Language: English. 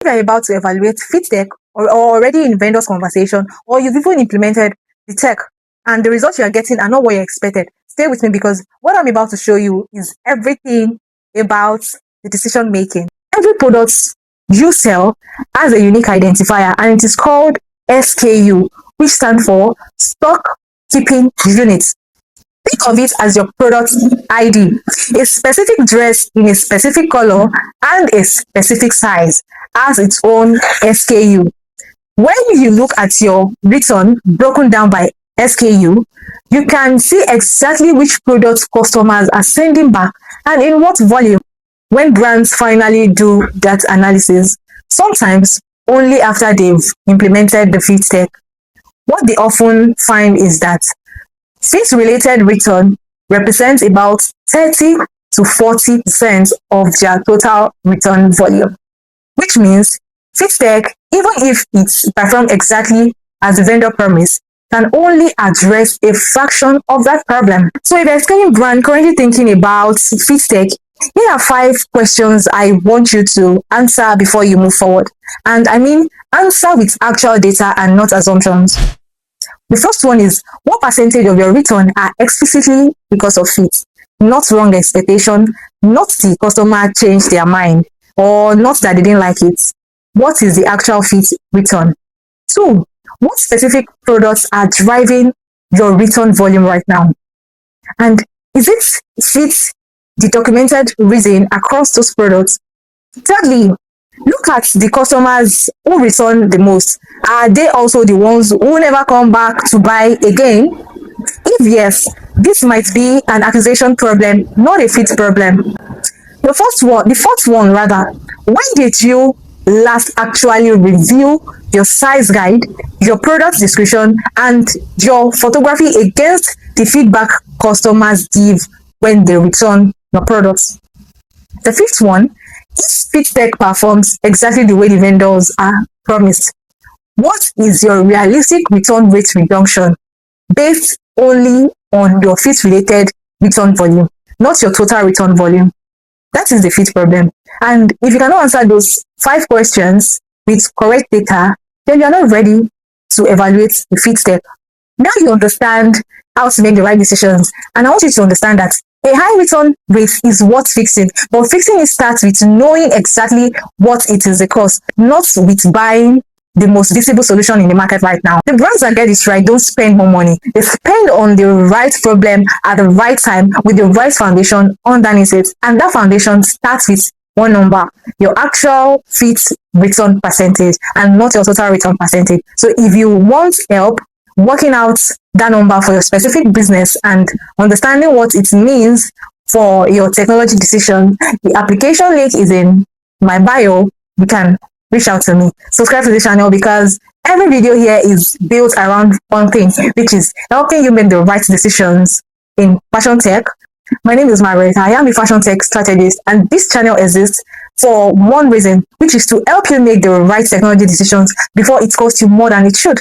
If you're about to evaluate fit tech or already in vendors conversation, or you've even implemented the tech and the results you are getting are not what you expected, stay with me because what I'm about to show you is everything about the decision making. Every product you sell has a unique identifier and it is called SKU, which stands for stock keeping unit. Think of it as your product ID, a specific dress in a specific color and a specific size has its own SKU. When you look at your return broken down by SKU, you can see exactly which products customers are sending back and in what volume. When brands finally do that analysis, sometimes only after they've implemented the fit tech, what they often find is that fit-related return represents about 30 to 40% of their total return volume, which means fit tech, even if it performs exactly as the vendor promised, can only address a fraction of that problem. So if you're a scaling brand currently thinking about fit tech, here are 5 questions I want you to answer before you move forward. And I mean, answer with actual data and not assumptions. The first one is, what percentage of your return are explicitly because of fit? Not wrong expectation, not the customer changed their mind, or not that they didn't like it. What is the actual fit return? 2, what specific products are driving your return volume right now? And is it fit the documented reason across those products? Thirdly, look at the customers who return the most. Are they also the ones who never come back to buy again? If yes, this might be an acquisition problem, not a fit problem. The fourth one rather, when did you last actually review your size guide, your product description, and your photography against the feedback customers give when they return your products? The fifth one, if fit tech performs exactly the way the vendors are promised, what is your realistic return rate reduction based only on your fit related return volume, not your total return volume? That is the fit problem. And if you cannot answer those 5 questions with correct data, then you are not ready to evaluate the fit tech. Now you understand how to make the right decisions. And I want you to understand that a high return rate is worth fixing, but fixing it starts with knowing exactly what it is the cost, not with buying the most visible solution in the market right now. The brands that get this right don't spend more money. They spend on the right problem at the right time with the right foundation underneath it. And that foundation starts with one number, your actual fit return percentage and not your total return percentage. So if you want help working out that number for your specific business and understanding what it means for your technology decision, the application link is in my bio. You can reach out to me. Subscribe to the channel because every video here is built around one thing, which is helping you make the right decisions in fashion tech. My name is Margaret. I am a fashion tech strategist, and this channel exists for one reason, which is to help you make the right technology decisions before it costs you more than it should.